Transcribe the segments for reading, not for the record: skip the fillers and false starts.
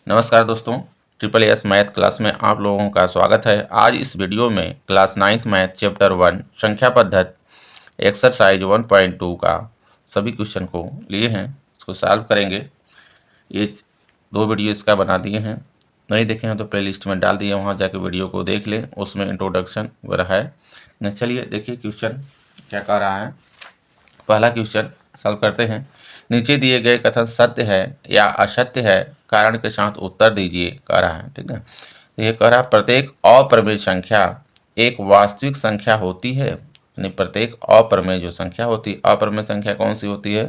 नमस्कार दोस्तों, triple S math class में आप लोगों का स्वागत है। आज इस वीडियो में क्लास 9th मैथ चैप्टर 1 संख्या पद्धति एक्सरसाइज 1.2 का सभी क्वेश्चन को लिए हैं, इसको सॉल्व करेंगे। ये दो वीडियो इसका बना दिए हैं, नहीं देखे हैं तो प्लेलिस्ट में डाल दिए, वहाँ जाके वीडियो को देख लें, उसमें इंट्रोडक्शन वगैरह है। न चलिए देखिए क्वेश्चन क्या कह रहा है। पहला क्वेश्चन सॉल्व करते हैं। नीचे दिए गए कथन सत्य है या असत्य है, कारण के साथ उत्तर दीजिए कह रहा है। ठीक है, तो ये कह रहा है प्रत्येक अप्रमेय संख्या एक वास्तविक संख्या होती है। यानी प्रत्येक अप्रमेय जो संख्या होती है, अप्रमेय संख्या कौन सी होती है?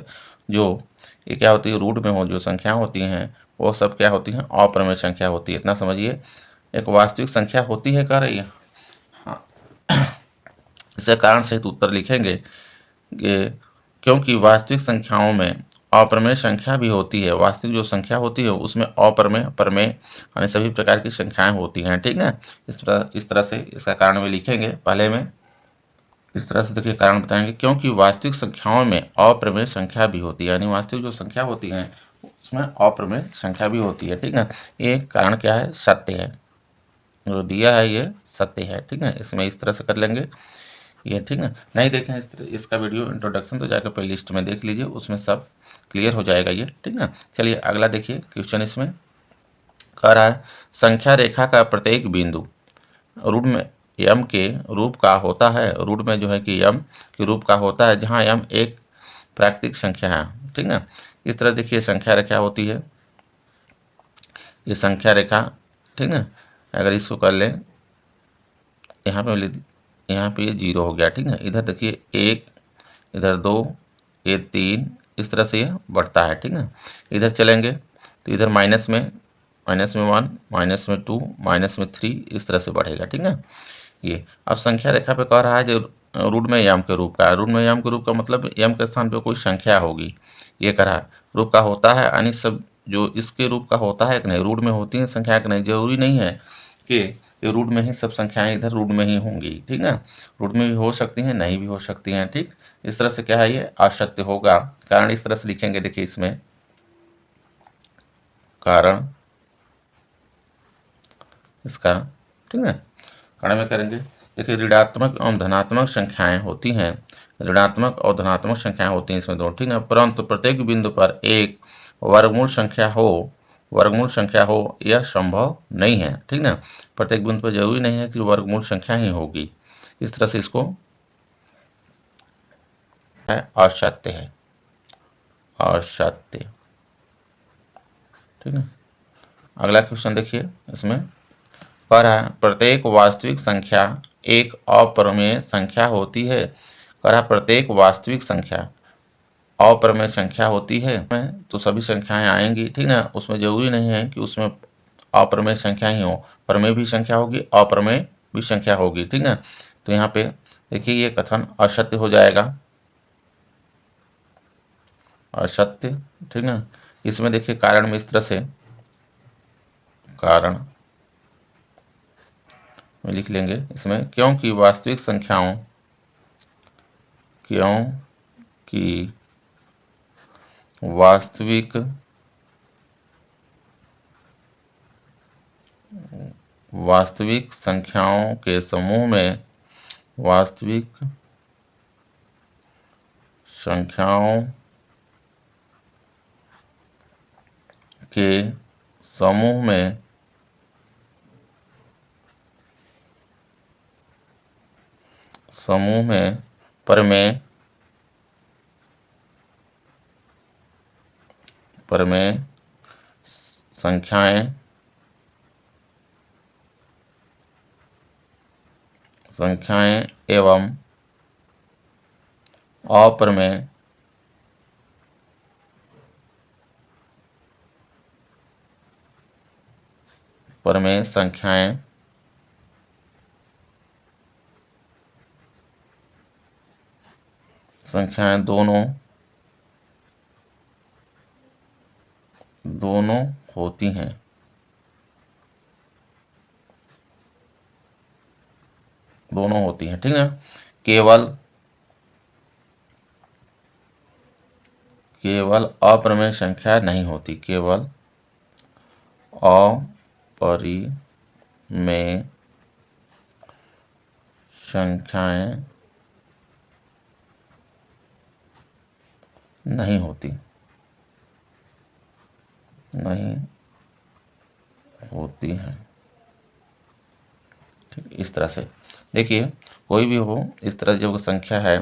जो ये क्या होती है, रूट में हो जो संख्या होती हैं वो सब क्या होती हैं? अप्रमेय संख्या होती है। इतना समझिए, एक वास्तविक संख्या होती है कह रही है। हाँ, इससे कारण सहित उत्तर लिखेंगे कि क्योंकि वास्तविक संख्याओं में अप्रमेय संख्या भी होती है। वास्तविक जो संख्या होती है उसमें अप्रमेय, प्रमेय यानी सभी प्रकार की संख्याएं होती हैं। ठीक है, इस तरह से इसका कारण भी लिखेंगे। पहले में इस तरह से देखिए कारण बताएंगे, क्योंकि वास्तविक संख्याओं में अप्रमेय संख्या भी होती है। यानी वास्तविक जो संख्या होती है उसमें अप्रमेय संख्या भी होती है। ठीक है, ये कारण क्या है? सत्य है। जो दिया है ये सत्य है। ठीक है, इसमें इस तरह से कर लेंगे ये। ठीक है, नहीं देखें इसका वीडियो इंट्रोडक्शन तो जाकर प्ले लिस्ट में देख लीजिए, उसमें सब क्लियर हो जाएगा ये। ठीक है, चलिए अगला देखिए क्वेश्चन। इसमें कह रहा है संख्या रेखा का प्रत्येक बिंदु रूट में यम के रूप का होता है। रूट में जो है कि यम के रूप का होता है, जहाँ यम एक प्राकृतिक संख्या है। ठीक है, इस तरह देखिए संख्या रेखा होती है, ये संख्या रेखा। ठीक है, अगर इसको कर लें, यहाँ पे ये 0 हो गया। ठीक है, इधर देखिए 1, इधर 2, ये 3, इस तरह से ये बढ़ता है। ठीक है, इधर चलेंगे तो इधर माइनस में 1, माइनस में 2, माइनस में 3, इस तरह से बढ़ेगा। ठीक है, ये अब संख्या रेखा पे कह रहा है जो रूट में यम के रूप का। रूट में यम के रूप का मतलब यम के स्थान पे कोई संख्या होगी, ये कह रहा है। रूप का होता है यानी सब जो इसके रूप का होता है कि नहीं, रूट में होती है संख्या कि नहीं, जरूरी नहीं है कि ये रूट में ही सब संख्याएं इधर रूट में ही होंगी। ठीक है, रूट में भी हो सकती हैं, नहीं भी हो सकती हैं। ठीक, इस तरह से क्या है, ये असत्य होगा। कारण इस तरह से लिखेंगे, देखिए इसमें कारण इसका। ठीक है, कारण में करेंगे, देखिए ऋणात्मक एवं धनात्मक संख्याएं होती हैं। ऋणात्मक और धनात्मक संख्याएं होती हैं इसमें दो। ठीक है, परंतु प्रत्येक बिंदु पर एक वर्गमूल संख्या हो यह संभव नहीं है। ठीक है, प्रत्येक बिंदु पर जरूरी नहीं है कि वर्गमूल संख्या ही होगी। इस तरह से इसको असत्य है, असत्य। ठीक है, अगला क्वेश्चन देखिए। इसमें कह रहा है प्रत्येक वास्तविक संख्या एक अप्रमेय संख्या होती है। कह रहा प्रत्येक वास्तविक संख्या अप्रमेय संख्या होती है, तो सभी संख्याएं आएंगी। ठीक है, उसमें जरूरी नहीं है कि उसमें अप्रमेय संख्या ही हो, प्रमेय भी संख्या होगी, अप्रमेय भी संख्या होगी। ठीक है, तो यहाँ पे देखिए ये कथन असत्य हो जाएगा, असत्य। ठीक है, इसमें देखिए कारण में इस तरह से कारण में लिख लेंगे इसमें, क्योंकि वास्तविक संख्याओं वास्तविक संख्याओं के समूह में वास्तविक संख्याओं के समूह में प्रमेय संख्याएं एवं अप्रमेय प्रमेय संख्याएं दोनों होती हैं। दोनों होती हैं। ठीक है, केवल अप्रमेय संख्या नहीं होती, केवल अपरिमेय संख्याएं नहीं होती हैं। ठीक, इस तरह से देखिए कोई भी हो, इस तरह जो संख्या है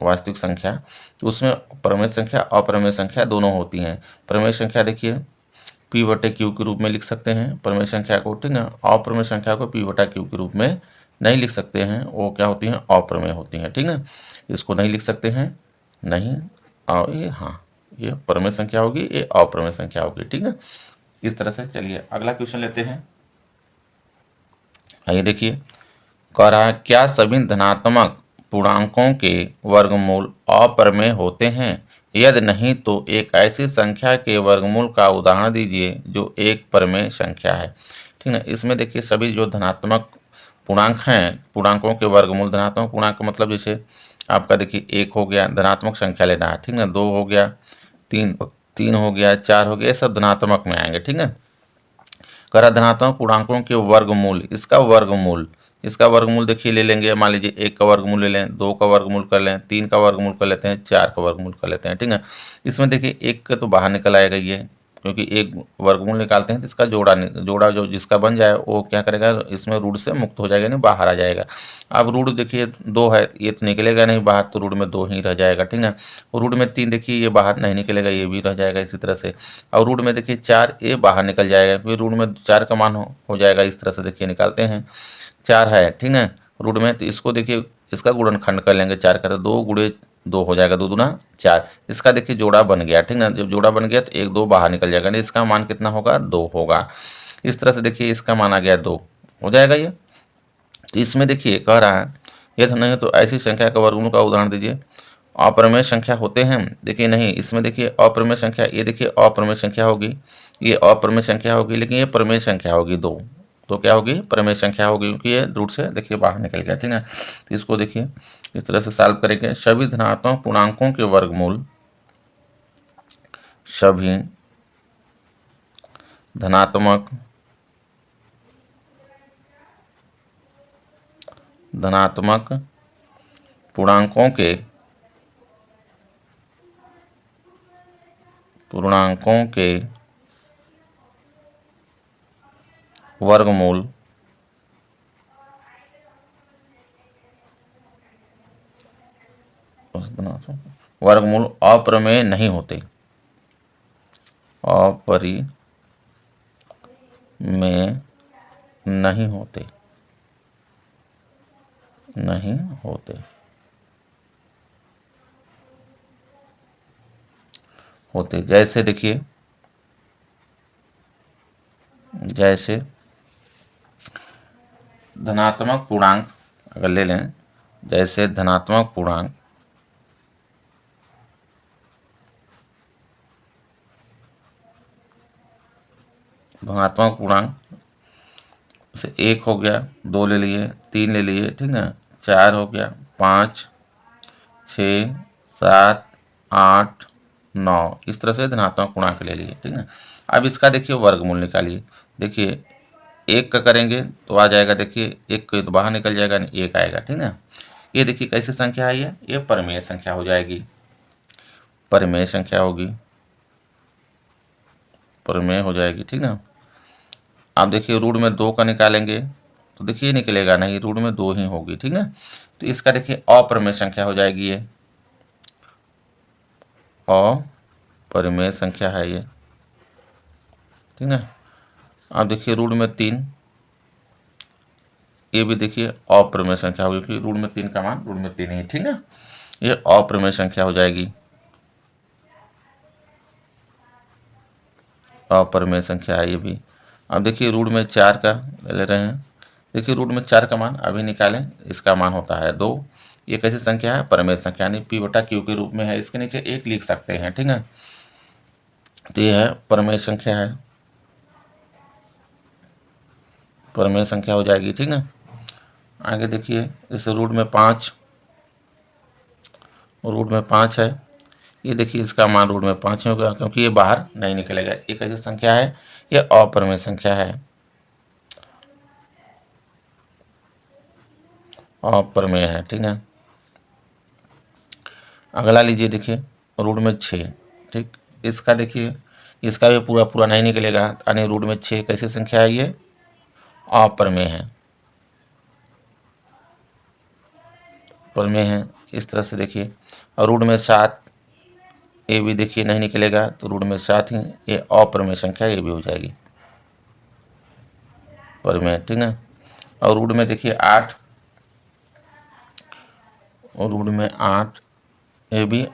वास्तविक संख्या, तो उसमें प्रमेय संख्या अप्रमेय संख्या दोनों होती हैं। प्रमेय संख्या देखिए P/Q के रूप में लिख सकते हैं प्रमेय संख्या को, ठीक है। अप्रमेय संख्या को P/Q के रूप में नहीं लिख सकते हैं, वो क्या होती हैं, अप्रमेय होती हैं, ठीक है। इसको नहीं लिख सकते हैं, नहीं, और ये हाँ, ये प्रमेय संख्या होगी, ये अप्रमेय संख्या होगी, ठीक है। इस तरह से चलिए अगला क्वेश्चन लेते हैं। आइए देखिए, कह रहा है क्या सभी धनात्मक पूर्णांकों के वर्गमूल अप्रमेय होते हैं? यदि नहीं तो एक ऐसी संख्या के वर्गमूल का उदाहरण दीजिए जो एक प्रमेय संख्या है, ठीक है। इसमें देखिए सभी जो धनात्मक पूर्णांक हैं, पूर्णांकों के वर्गमूल, धनात्मक पूर्णांक का मतलब जैसे आपका देखिए 1 हो गया, धनात्मक संख्या लेना है, ठीक है। 2 हो गया, 3 हो गया, 4 हो गया, ये सब धनात्मक में आएंगे, ठीक है। करा धनात्मक पूर्णांकों के वर्गमूल, इसका वर्गमूल देखिए ले लेंगे, मान लीजिए 1 का वर्गमूल ले लें, 2 का वर्गमूल कर लें, 3 का वर्गमूल कर लेते हैं, 4 का वर्गमूल कर लेते हैं, ठीक है। इसमें देखिए 1 का तो बाहर निकल आएगा ये, क्योंकि एक वर्गमूल निकालते हैं तो इसका जोड़ा जो जिसका बन जाए वो क्या करेगा, इसमें रूट से मुक्त हो जाएगा, नहीं बाहर आ जाएगा। अब रूट देखिए 2 है, ये तो निकलेगा नहीं बाहर, तो रूट में 2 ही रह जाएगा, ठीक है। और रूट में 3 देखिए ये बाहर नहीं निकलेगा, ये भी रह जाएगा इसी तरह से। और रूट में देखिए 4 ये बाहर निकल जाएगा, फिर रूट में 4 का मान हो जाएगा, इस तरह से देखिए निकालते हैं। 4 है, ठीक है, रूट में, तो इसको देखिए इसका गुणनखंड कर लेंगे 4 का, तो 2 गुणे 2 हो जाएगा, 2 दूना 4। इसका देखिए जोड़ा बन गया, ठीक है। जब जोड़ा बन गया तो 1 2 बाहर निकल जाएगा, नहीं इसका मान कितना होगा, 2 होगा। इस तरह से देखिए इसका मान आ गया 2 हो जाएगा ये। तो इसमें देखिए कह रहा है यदि नहीं तो ऐसी संख्या का वर्गमूल का उदाहरण दीजिए। अप्रमेय संख्या होते हैं, देखिए नहीं, इसमें देखिए अप्रमेय संख्या, ये देखिए अप्रमेय संख्या होगी, ये अप्रमेय संख्या होगी, लेकिन ये प्रमेय संख्या होगी 2, तो क्या होगी, प्रमेय संख्या होगी, क्योंकि ये रूट से देखिए बाहर निकल गया, ठीक है। तो इसको देखिए इस तरह से सॉल्व करेंगे। सभी धनात्मक पूर्णांकों के वर्गमूल, सभी धनात्मक पूर्णांकों के वर्गमूल अप्रमेय नहीं होते, अप्रमेय नहीं होते। जैसे देखिए, जैसे धनात्मक पूर्णांक अगर ले लें, जैसे धनात्मक पूर्णांक से 1 हो गया, 2 ले लिए, 3 ले लिए, ठीक है, 4 हो गया, 5 6 7 8 9, इस तरह से धनात्मक पूर्णांक ले लिए, ठीक है। अब इसका देखिए वर्गमूल निकालिए, देखिए 1 का करेंगे तो आ जाएगा, देखिए 1 तो बाहर निकल जाएगा, नहीं 1 आएगा, ठीक है। ये देखिए कैसी संख्या है, ये परमेय संख्या हो जाएगी, परमेय संख्या होगी, परमेय हो जाएगी, ठीक है। आप देखिए रूट में 2 का निकालेंगे तो देखिए निकलेगा नहीं, रूट में 2 ही होगी, ठीक है। तो इसका देखिए अप्रमेय संख्या हो जाएगी, ये अप्रमेय संख्या है ये, ठीक है। आप देखिए रूट में 3, ये भी देखिए अप्रमेय संख्या होगी, क्योंकि रूट में 3 का मान रूट में 3 ही, ठीक है। ये अप्रमेय संख्या हो जाएगी, अप्रमेय संख्या है ये भी। अब देखिए रूट में 4 का ले रहे हैं, देखिए रूट में 4 का मान अभी निकालें, इसका मान होता है 2। ये कैसी संख्या है, परमेय संख्या, यानी P/Q के रूप में है, इसके नीचे 1 लिख सकते हैं, ठीक है। तो ये है परमेय संख्या है, परमेय संख्या हो जाएगी, ठीक है। आगे देखिए इस रूट में 5 है, ये देखिए इसका मान रूट में 5 होगा क्योंकि ये बाहर नहीं निकलेगा। ये कैसी संख्या है? ये अप्रमेय संख्या है, अप्रमेय है, ठीक है। अगला लीजिए, देखिए रूट में 6, ठीक। इसका देखिए इसका भी पूरा पूरा नहीं निकलेगा, यानी रूट में 6 कैसी संख्या है? ये अप्रमेय है, प्रमेय है। इस तरह से देखिए, और रूट में 7, ये भी देखिए नहीं निकलेगा, तो रूट में 7 ही, ये अप्रमेय संख्या ये भी हो जाएगी प्रमेय, ठीक है। और रूट में देखिए 8, और रूट में 8, ये भी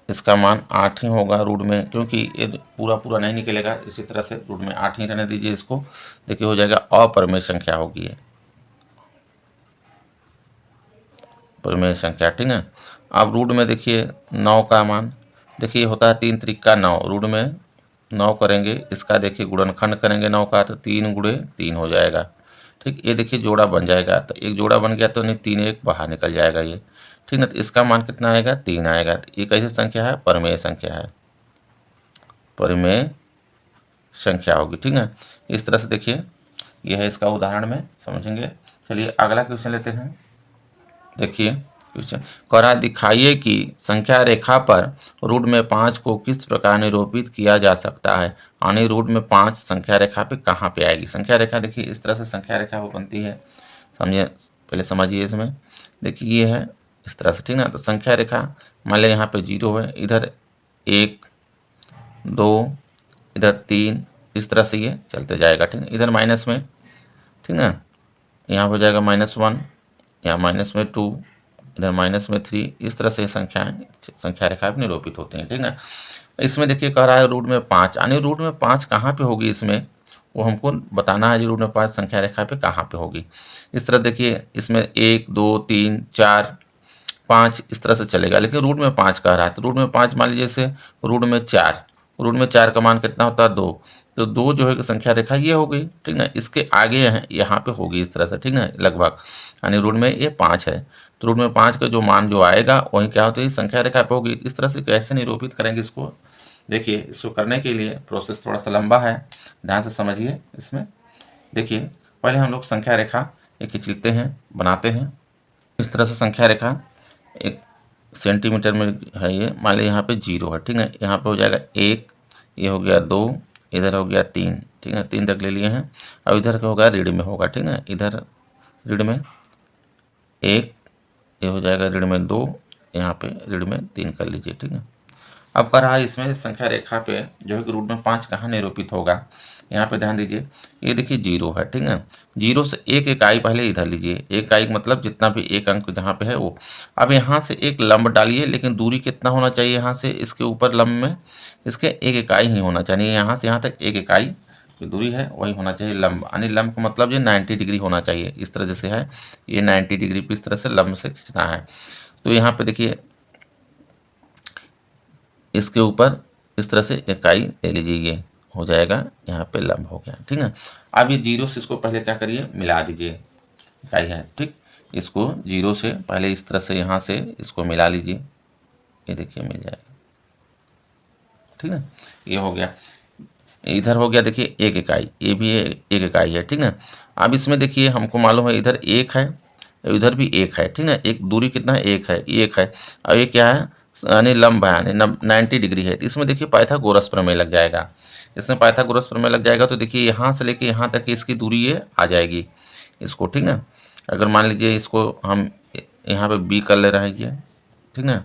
इसका मान 8 ही होगा रूट में, क्योंकि ये पूरा पूरा नहीं निकलेगा। इसी तरह से रूट में 8 ही रहने दीजिए इसको, देखिए हो जाएगा अप्रमेय संख्या होगी ये, प्रमेय संख्या, ठीक है। अब रूट में देखिए 9 का मान, देखिए होता है 3 त्रिका 9, रूट में 9 करेंगे, इसका देखिए गुणनखंड करेंगे 9 का, तो 3 गुणे 3 हो जाएगा, ठीक। ये देखिए जोड़ा बन जाएगा, तो एक जोड़ा बन गया तो नहीं 3 एक बाहर निकल जाएगा ये, ठीक ना। तो इसका मान कितना आएगा? 3 आएगा। तो ये कैसी संख्या है? प्रमेय संख्या है, प्रमेय संख्या होगी, ठीक है। इस तरह से देखिए यह है इसका उदाहरण में समझेंगे। चलिए अगला क्वेश्चन लेते हैं। देखिए क्वेश्चन कह रहा है, दिखाइए कि संख्या रेखा पर रूट में 5 को किस प्रकार निरूपित किया जा सकता है, यानी रूट में 5 संख्या रेखा पे कहाँ पे आएगी। संख्या रेखा देखिए इस तरह से संख्या रेखा वो बनती है, समझिए, पहले समझिए इसमें। देखिए ये है इस तरह से, ठीक ना। तो संख्या रेखा मान लें यहाँ पे 0 है, इधर 1 2, इधर 3, इस तरह से ये चलते जाएगा, ठीक है। इधर माइनस में, ठीक ना, यहाँ हो जाएगा -1, यहाँ माइनस में 2, इधर माइनस में 3, इस तरह से संख्या रेखा निरूपित होती हैं, ठीक है। इसमें देखिए कह रहा है रूट में 5, यानी रूट में 5 कहाँ पे होगी इसमें, वो हमको बताना है जी। रूट में 5 संख्या रेखा पे कहाँ पे होगी। इस तरह देखिए इसमें 1 2 3 4 5 इस तरह से चलेगा, लेकिन रूट में 5 कह रहा है, तो रूट में 5 मान लीजिए जैसे रूट में 4, रूट में 4 का मान कितना होता है? 2, तो 2 जो है संख्या रेखा ये हो गई, ठीक है। इसके आगे है यहाँ पे होगी इस तरह से, ठीक है, लगभग, यानी रूट में ये 5 है, तो रूट में 5 का जो मान जो आएगा वही क्या होता है? संख्या रेखा पे होगी। इस तरह से कैसे निरूपित करेंगे इसको, देखिए इसको करने के लिए प्रोसेस थोड़ा सा लंबा है, ध्यान से समझिए इसमें। देखिए पहले हम लोग संख्या रेखा एक खींचते हैं, बनाते हैं। इस तरह से संख्या रेखा 1 सेंटीमीटर में है ये, मान लीजिए यहाँ पे 0 है, ठीक है। यहाँ पे हो जाएगा 1, ये हो गया 2, इधर हो गया 3, ठीक है, 3 तक ले लिए हैं। अब इधर का होगा रीढ़ में होगा, ठीक है, इधर रीढ़ में 1, ये हो जाएगा रीढ़ में 2, यहाँ पे रीढ़ में 3 कर लीजिए, ठीक है। अब कह रहा है इसमें संख्या रेखा पे जो है कि रूट में 5 कहाँ निरूपित होगा, यहाँ पे ध्यान दीजिए। ये देखिए 0 है, ठीक है। 0 से एक इकाई पहले इधर लीजिए, एक इकाई मतलब जितना भी एक अंक जहाँ पे है वो। अब यहाँ से एक लंब डालिए, लेकिन दूरी कितना होना चाहिए यहाँ से इसके ऊपर लंब में, इसके एक इकाई ही होना चाहिए। यहाँ से यहाँ तक एक इकाई जो दूरी है वही होना चाहिए लंब, यानी लंब का मतलब ये 90 डिग्री होना चाहिए। इस तरह जैसे है ये 90 डिग्री पे इस तरह से लंब से खींचना है। तो यहाँ पे देखिए इसके ऊपर इस तरह से इकाई ले लीजिए, ये हो जाएगा यहाँ पे लंब हो गया, ठीक है। अब ये 0 से इसको पहले क्या करिए, मिला दीजिए, इकाई है, ठीक। इसको 0 से पहले इस तरह से यहाँ से इसको मिला लीजिए, ये देखिए मिल जाएगा, ठीक है। ये हो गया, इधर हो गया देखिए एक इकाई, ये भी एक इकाई है, ठीक है। अब इसमें देखिए हमको मालूम है इधर 1 है, इधर भी 1 है, ठीक है। एक दूरी कितना है? 1 है, ये 1 है। अब ये क्या है? यानी लंब है, यानी 90 डिग्री है। तो इसमें देखिए पाइथागोरस प्रमेय लग जाएगा। इसमें पाइथागोरस प्रमेय लग जाएगा तो देखिए यहाँ से लेके यहाँ तक इसकी दूरी ये आ जाएगी इसको, ठीक है। अगर मान लीजिए इसको हम यहाँ पे बी कर ले रहे हैं ये, ठीक है।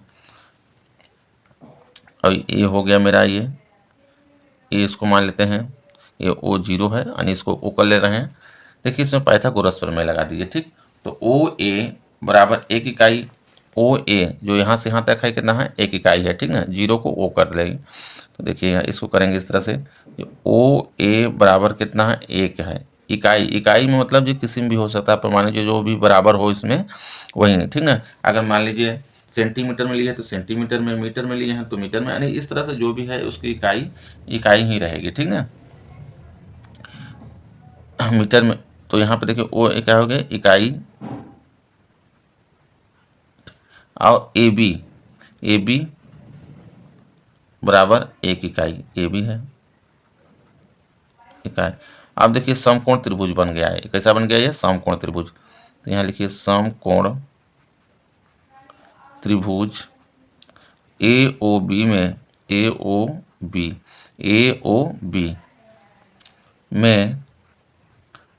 अब ये हो गया मेरा ये इसको मान लेते हैं ये ओ 0 है, यानी इसको ओ कर ले रहे हैं। देखिए इसमें पाइथागोरस प्रमेय लगा दीजिए, ठीक। तो ओ ए बराबर 1 इकाई, ओ ए जो यहाँ से यहाँ तक है कितना है? 1 इकाई है, ठीक है। 0 को ओ कर लेंगे, तो देखिए इसको करेंगे इस तरह से, ओ ए बराबर कितना है? 1 है। इकाई, इकाई में मतलब ये किसी में भी हो सकता है, पैमाने जो भी बराबर हो इसमें वही, ठीक है। अगर मान लीजिए सेंटीमीटर में लिए तो सेंटीमीटर में, मीटर में लिए हैं तो मीटर में, यानी इस तरह से जो भी है उसकी इकाई ही रहेगी, ठीक है। मीटर में तो यहाँ पे देखिए ओ क्या हो गया? इकाई। और ए बी बराबर 1 इकाई, ये भी है इकाई। अब देखिए समकोण त्रिभुज बन गया है, कैसा बन गया ये समकोण त्रिभुज। तो यहाँ लिखिए समकोण त्रिभुज ए ओ बी में ए ओ बी में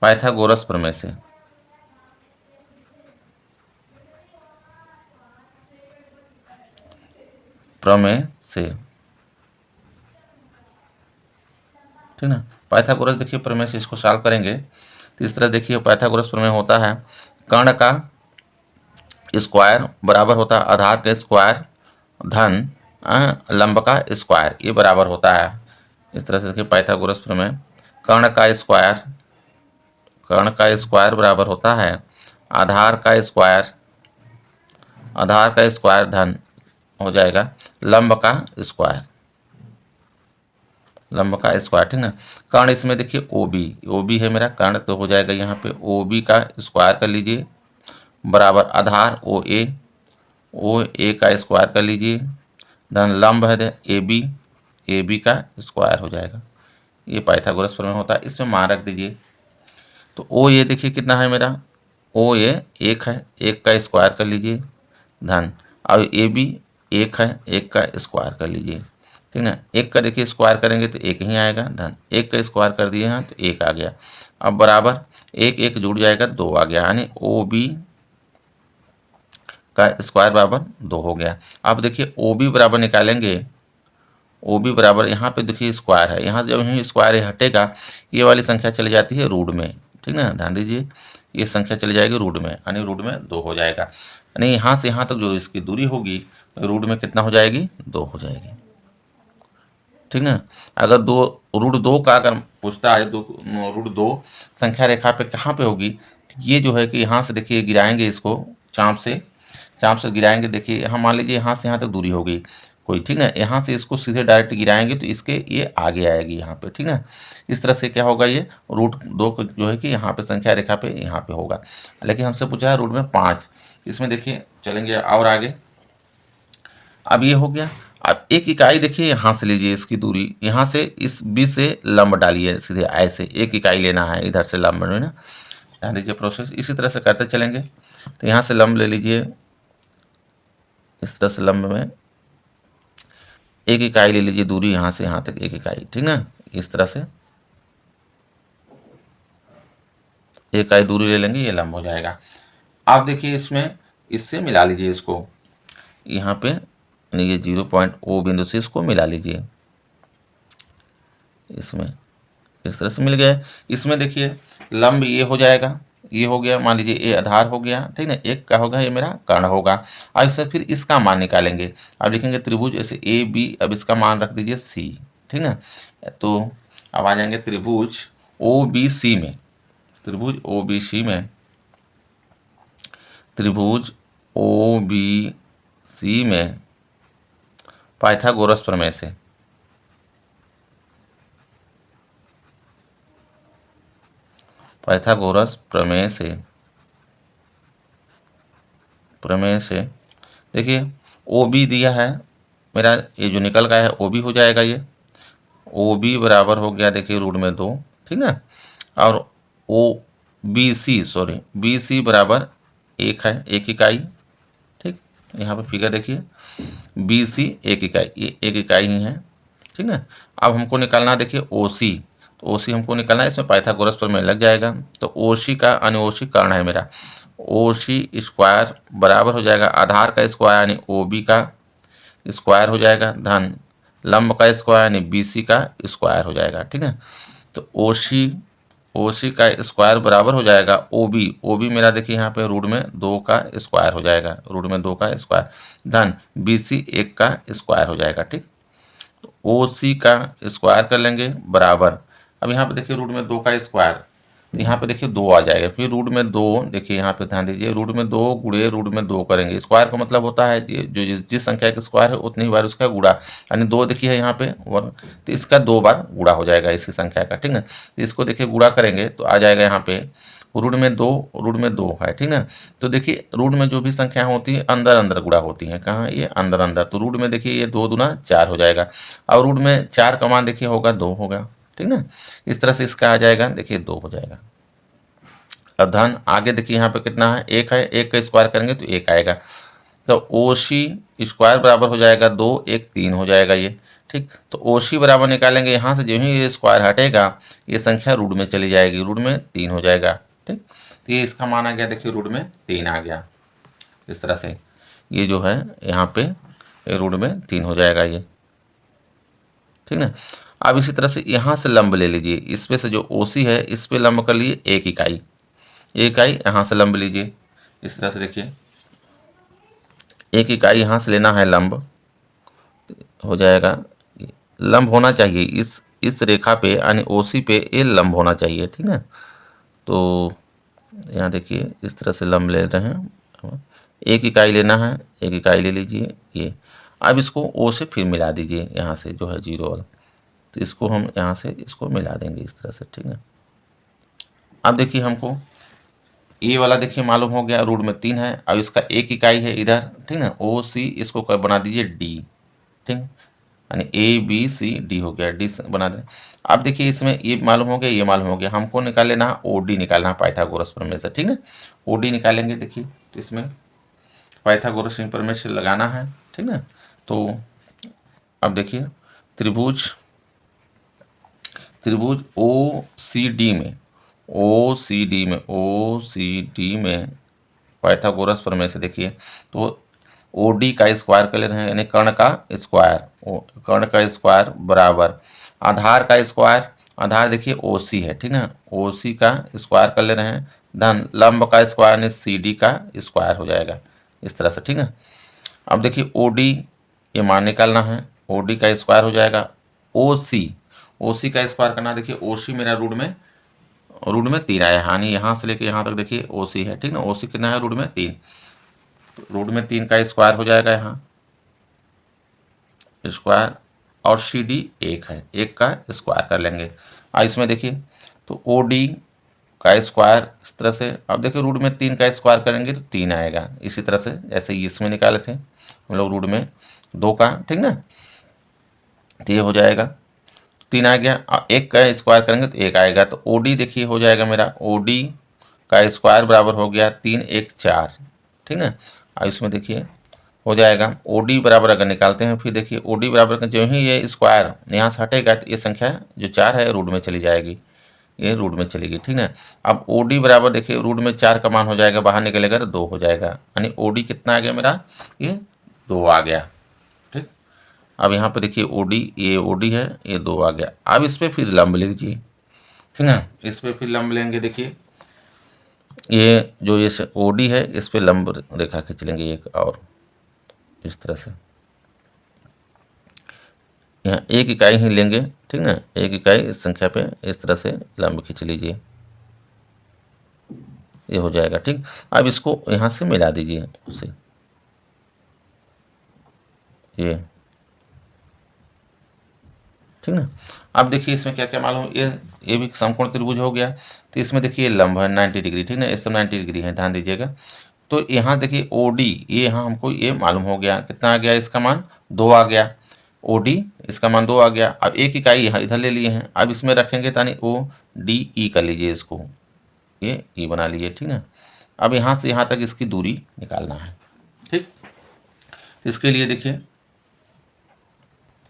पाइथागोरस प्रमेय से ठीक ना। पाइथागोरस देखिए प्रमेय से इसको सॉल्व करेंगे तो इस तरह देखिए पाइथागोरस प्रमेय होता है कर्ण का स्क्वायर बराबर होता है आधार का स्क्वायर धन लंब का स्क्वायर, ये बराबर होता है। इस तरह से देखिए पाइथागोरस प्रमेय कर्ण का स्क्वायर बराबर होता है आधार का स्क्वायर धन हो जाएगा लंब का स्क्वायर, ठीक ना। कर्ण इसमें देखिए ओ बी है मेरा कर्ण, तो हो जाएगा यहाँ पे ओ बी का स्क्वायर कर लीजिए बराबर आधार ओ ए का स्क्वायर कर लीजिए धन लंब है ए बी का स्क्वायर हो जाएगा। ये पाइथागोरस प्रमेय होता है। इसमें मान रख दीजिए तो ओ ए देखिए कितना है मेरा, ओ ए 1 है, 1 का स्क्वायर कर लीजिए धन, और ए बी 1 है, 1 का स्क्वायर कर लीजिए, ठीक ना। 1 का देखिए स्क्वायर करेंगे तो 1 ही आएगा धन, 1 का स्क्वायर कर दिए हैं तो 1 आ गया। अब बराबर 1 जुड़ जाएगा 2 आ गया, यानी ओ बी का स्क्वायर बराबर 2 हो गया। अब देखिए ओ बी बराबर निकालेंगे, ओ बी बराबर यहाँ पे देखिए स्क्वायर है, यहाँ जब यहीं स्क्वायर हटेगा ये वाली संख्या चली जाती है रूट में, ठीक ना। ध्यान दीजिए ये संख्या चली जाएगी रूट में, यानी रूट में 2 हो जाएगा, यानी यहाँ से यहाँ तक जो इसकी दूरी होगी रूट में कितना हो जाएगी 2 हो जाएगी, ठीक ना। अगर रूट 2 का अगर पूछता है रूट 2 संख्या रेखा पे कहाँ पे होगी, ये जो है कि यहाँ से देखिए गिराएंगे इसको चाँप से गिराएंगे, देखिए यहाँ मान लीजिए यहाँ से यहाँ तक दूरी होगी कोई, ठीक ना। यहाँ से इसको सीधे डायरेक्ट गिराएंगे तो इसके ये आगे आएगी यहाँ पे, ठीक ना। इस तरह से क्या होगा ये रूट 2 को जो है कि यहाँ पे संख्या रेखा पे यहाँ पे होगा, लेकिन हमसे पूछा है रूट में 5। इसमें देखिए चलेंगे और आगे। अब ये हो गया। अब 1 इकाई देखिए यहाँ से लीजिए, इसकी दूरी यहाँ से इस बी से लंब डालिए सीधे ऐसे, 1 इकाई लेना है इधर से लंब में ना। ध्यान दीजिए प्रोसेस इसी तरह से करते चलेंगे। तो यहाँ से लंब ले लीजिए, इस तरह से लंब में 1 इकाई ले लीजिए दूरी यहाँ से यहाँ तक 1 इकाई, ठीक ना। इस तरह से 1 इकाई दूरी ले लेंगे, ये लंब हो जाएगा। आप देखिए इसमें इससे मिला लीजिए इसको, यहाँ पे ये 0 पॉइंट ओ बिंदु से इसको मिला लीजिए, इसमें इस तरह से मिल गया। इसमें देखिए लंब ये हो जाएगा, ये हो गया, मान लीजिए ये आधार हो गया, ठीक ना। 1 का होगा ये मेरा कर्ण होगा। अब इससे फिर इसका मान निकालेंगे। अब लिखेंगे त्रिभुज ऐसे ए बी, अब इसका मान रख दीजिए सी, ठीक ना। तो अब आ जाएंगे त्रिभुज ओ बी सी में, त्रिभुज ओ बी सी में पाइथागोरस प्रमेय से देखिए ओ बी दिया है मेरा, ये जो निकल गया है ओ बी हो जाएगा, ये ओ बी बराबर हो गया देखिए रूट में 2, ठीक ना। और ओ बी सी बराबर 1 है, 1 इकाई, ठीक। यहाँ पे फिगर देखिए बी सी 1 इकाई, ये 1 इकाई ही है, ठीक ना। अब हमको निकालना देखिए ओ सी, तो ओ सी हमको निकालना है, इसमें पाइथागोरस प्रमेय लग जाएगा। तो ओ सी का अनओसी कर्ण है मेरा, ओ सी स्क्वायर बराबर हो जाएगा आधार का स्क्वायर यानी ओ बी का स्क्वायर हो जाएगा धन लंब का स्क्वायर यानी बी सी का स्क्वायर हो जाएगा, ठीक है। तो ओ सी का स्क्वायर बराबर हो जाएगा ओ बी मेरा देखिए यहाँ पे रूट में 2 का स्क्वायर हो जाएगा, रूट में 2 का स्क्वायर धन बी सी 1 का स्क्वायर हो जाएगा, ठीक। तो ओ सी का स्क्वायर कर लेंगे बराबर, अब यहाँ पे देखिए रूट में 2 का स्क्वायर, तो यहाँ पे देखिए 2 आ जाएगा, फिर रूट में 2 देखिए यहाँ पे ध्यान दीजिए रूट में 2 गुणे रूट में 2 करेंगे। स्क्वायर का मतलब होता है जो जिस संख्या का स्क्वायर है उतनी बार उसका गुणा, यानी 2 देखिए यहाँ पे 1, तो इसका 2 बार गुणा हो जाएगा इसी संख्या का, ठीक है। तो इसको देखिए गुणा करेंगे तो आ जाएगा यहाँ पे रूट में 2, रूट में 2 है, ठीक ना। तो देखिए रूट में जो भी संख्या होती है अंदर अंदर गुणा होती हैं, कहाँ ये अंदर अंदर। तो रूट में देखिए ये 2 दूना 4 हो जाएगा, और रूट में 4 का मान देखिए होगा 2 होगा, ठीक ना। इस तरह से इसका आ जाएगा, देखिए 2 हो जाएगा। अब धन आगे देखिए यहाँ पे कितना है, 1 है, 1 का स्क्वायर करेंगे तो 1 आएगा। तो ओसी स्क्वायर बराबर हो जाएगा 2, 1 3 हो जाएगा ये, ठीक। तो ओसी बराबर निकालेंगे, यहाँ से जो ही ये स्क्वायर हटेगा ये संख्या रूट में चली जाएगी, रूट में 3 हो जाएगा, ठीक। तो ये इसका मान आ गया, देखिए रूट में 3 आ गया। इस तरह से ये जो है यहाँ पे रूट में 3 हो जाएगा ये, ठीक ना। अब इसी तरह से यहाँ से लंब ले लीजिए, इस पे से जो ओसी है इस पे लंब कर लिए 1 इकाई, 1 इकाई यहाँ से लंब लीजिए। इस तरह से देखिए 1 इकाई यहाँ से लेना है लंब, हो जाएगा लंब होना चाहिए इस रेखा पे, यानी ओसी पे ये लंब होना चाहिए, ठीक है। तो यहाँ देखिए इस तरह से लंब ले रहे हैं, 1 इकाई लेना है, 1 इकाई ले लीजिए ये। अब इसको ओ से फिर मिला दीजिए, यहाँ से जो है 0 वाला, तो इसको हम यहाँ से इसको मिला देंगे इस तरह से, ठीक है। अब देखिए हमको ये वाला देखिए मालूम हो गया, रूट में 3 है। अब इसका 1 इकाई है इधर, ठीक ना। ओ सी इसको बना दीजिए डी, ठीक, यानी ए बी सी डी हो गया, डी बना दें। अब देखिए इसमें ये मालूम हो गया, ये मालूम हो गया, हमको निकाल लेना है ओ डी, निकालना है पाइथागोरस प्रमेय से, ठीक है। ओ डी निकालेंगे, देखिए तो इसमें पाइथागोरस प्रमेय से लगाना है, ठीक ना। तो अब देखिए त्रिभुज ओ सी डी में, ओ सी डी में पाइथागोरस प्रमेय से देखिए तो ओ डी का स्क्वायर कर ले रहे हैं, यानी कर्ण का स्क्वायर, कर्ण का स्क्वायर बराबर आधार का स्क्वायर, आधार देखिए ओ सी है, ठीक ना। ओ सी का स्क्वायर कर ले रहे हैं, धन लंब का स्क्वायर यानी सी डी का स्क्वायर हो जाएगा, इस तरह से, ठीक है। अब देखिए ओ डी ये मान निकालना है, ओ डी का स्क्वायर हो जाएगा, ओ सी का स्क्वायर करना, देखिए ओ सी मेरा रूट में 3 आया, यानी यहाँ से लेके यहाँ तक देखिए ओ सी है, ठीक ना। ओ सी कितना है, रूट में 3, रूट में 3 का स्क्वायर हो जाएगा यहाँ स्क्वायर, और सी डी 1 है, 1 का स्क्वायर कर लेंगे। और इसमें देखिए तो ओ डी का स्क्वायर इस तरह से, अब देखिए रूट में 3 का स्क्वायर करेंगे तो 3 आएगा, इसी तरह से जैसे इसमें निकाले थे हम लोग रूट में 2 का, ठीक ना। तो ये हो जाएगा 3 आ गया, 1 का स्क्वायर करेंगे तो 1 आएगा। तो ओ डी देखिए हो जाएगा मेरा, ओ डी का स्क्वायर बराबर हो गया 3 1 4, ठीक है। अब इसमें देखिए हो जाएगा ओ डी बराबर अगर निकालते हैं, फिर देखिए ओ डी बराबर जो ही ये स्क्वायर यहाँ से हटेगा तो ये संख्या जो 4 है रूट में चली जाएगी, ये रूट में चलेगी, ठीक है। अब ओ डी बराबर देखिए रूट में 4 का मान हो जाएगा, बाहर निकलेगा तो 2 हो जाएगा, यानी ओ डी कितना आ गया मेरा, ये 2 आ गया, ठीक। अब यहाँ पे देखिए ओ डी, ये ओ डी है, ये 2 आ गया। अब इस पर फिर लंब लीजिए, ठीक है। इस पर फिर लंब लेंगे, देखिए ये जो ये ओ डी है इस पर लंब रेखा खींच लेंगे एक, और इस तरह से यहाँ 1 इकाई ही लेंगे, ठीक ना। 1 इकाई इस संख्या पे इस तरह से लंब खींच लीजिए, ये हो जाएगा, ठीक। अब इसको यहाँ से मिला दीजिए उसे, ये, ठीक ना। अब देखिए इसमें क्या क्या मालूम, ये भी समकोण त्रिभुज हो गया। तो इसमें देखिए लंब है 90 डिग्री, ठीक ना, इस सब 90 डिग्री है, ध्यान दीजिएगा। तो यहाँ देखिए ओ डी, ये यहाँ हमको ये मालूम हो गया, कितना आ गया, इसका मान 2 आ गया, ओ डी इसका मान 2 आ गया। अब 1 इकाई यहाँ इधर ले लिए हैं, अब इसमें रखेंगे तानी ओ डी ई कर लीजिए, इसको ये ई बना लीजिए, ठीक ना। अब यहाँ से यहाँ तक इसकी दूरी निकालना है, ठीक। इसके लिए देखिए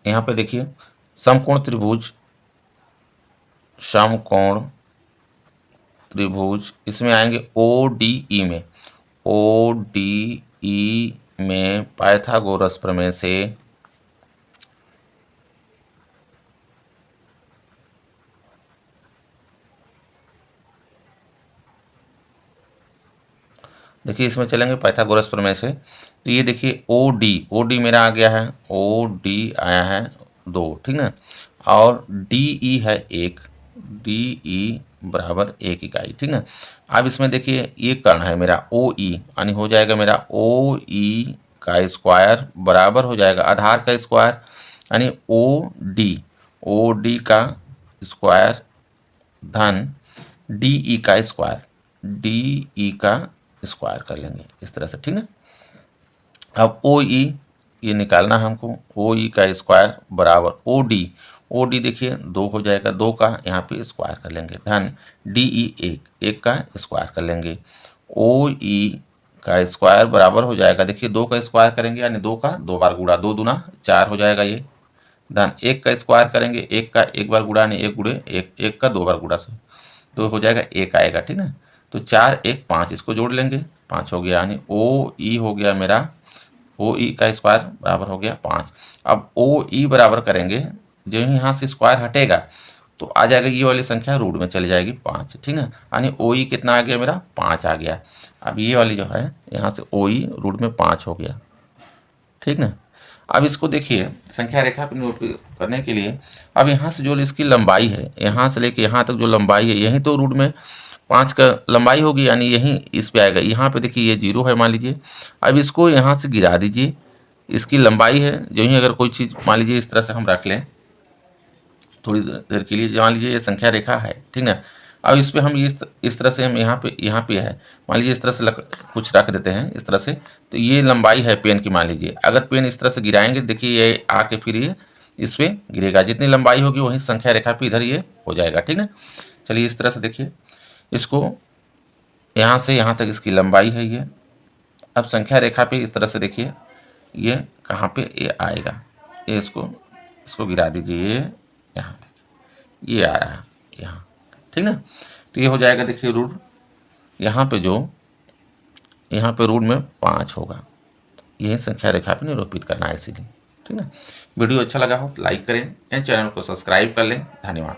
यहाँ पे देखिए समकोण त्रिभुज इसमें आएंगे ओ डी ई में, ओ डी ई में पाइथागोरस प्रमेय से देखिए इसमें चलेंगे पाइथागोरस प्रमेय से। तो ये देखिए ओ डी मेरा आ गया है, ओ डी आया है 2, ठीक ना। और डी ई है 1, डी ई बराबर 1 इकाई, ठीक ना। अब इसमें देखिए ये कर्ण है मेरा ओ ई, यानी हो जाएगा मेरा ओ ई का स्क्वायर बराबर हो जाएगा आधार का स्क्वायर, यानी ओ डी का स्क्वायर धन डी ई का स्क्वायर, DE का स्क्वायर कर लेंगे इस तरह से, ठीक है। अब OE ये निकालना है हमको, OE का स्क्वायर बराबर OD देखिए 2 हो जाएगा, 2 का यहाँ पे स्क्वायर कर लेंगे, धन DE 1 का स्क्वायर कर लेंगे। OE का स्क्वायर बराबर हो जाएगा, देखिए 2 का स्क्वायर करेंगे यानी 2 का 2 बार गुणा, 2 दूना 4 हो जाएगा ये, धन 1 का स्क्वायर करेंगे, 1 का 1 बार गुणा नहीं 1 गुणे 1 का 2 बार गुणा से 2 हो जाएगा, 1 आएगा, ठीक है। तो 4 1 5 इसको जोड़ लेंगे, 5 हो गया, यानी OE हो गया मेरा, OE का स्क्वायर बराबर हो गया 5। अब OE बराबर करेंगे, जो ही यहाँ से स्क्वायर हटेगा तो आ जाएगा ये वाली संख्या रूट में चली जाएगी 5, ठीक है। यानी OE कितना आ गया मेरा 5 आ गया। अब ये वाली जो है यहाँ से OE रूट में 5 हो गया, ठीक ना। अब इसको देखिए संख्या रेखा पर नोट करने के लिए, अब यहाँ से जो इसकी लंबाई है, यहाँ से लेके यहाँ तक जो लंबाई है, यही तो रूट में 5 का लंबाई होगी, यानी यही इस पे आएगा। यहाँ पे देखिए ये 0 है मान लीजिए, अब इसको यहाँ से गिरा दीजिए, इसकी लंबाई है, जो ही अगर कोई चीज़ मान लीजिए इस तरह से हम रख लें थोड़ी देर के लिए, मान लीजिए ये संख्या रेखा है, ठीक है। अब इस पर हम इस तरह से हम यहाँ पे है, मान लीजिए इस तरह से कुछ रख देते हैं इस तरह से, तो ये लंबाई है पेन की मान लीजिए। अगर पेन इस तरह से गिराएंगे देखिए ये आके फिर ये इस पर गिरेगा, जितनी लंबाई होगी वही संख्या रेखा पे इधर ये हो जाएगा, ठीक है। चलिए इस तरह से देखिए इसको, यहाँ से यहाँ तक इसकी लंबाई है ये। अब संख्या रेखा पे इस तरह से देखिए ये कहाँ पे ये आएगा, ये इसको गिरा दीजिए, ये यहाँ पे ये आ रहा है यहाँ, ठीक ना। तो ये हो जाएगा देखिए रूट, यहाँ पे रूट में 5 होगा, यही संख्या रेखा पे निरूपित करना है इसीलिए, ठीक ना। वीडियो अच्छा लगा हो तो लाइक करें, चैनल को सब्सक्राइब कर लें। धन्यवाद।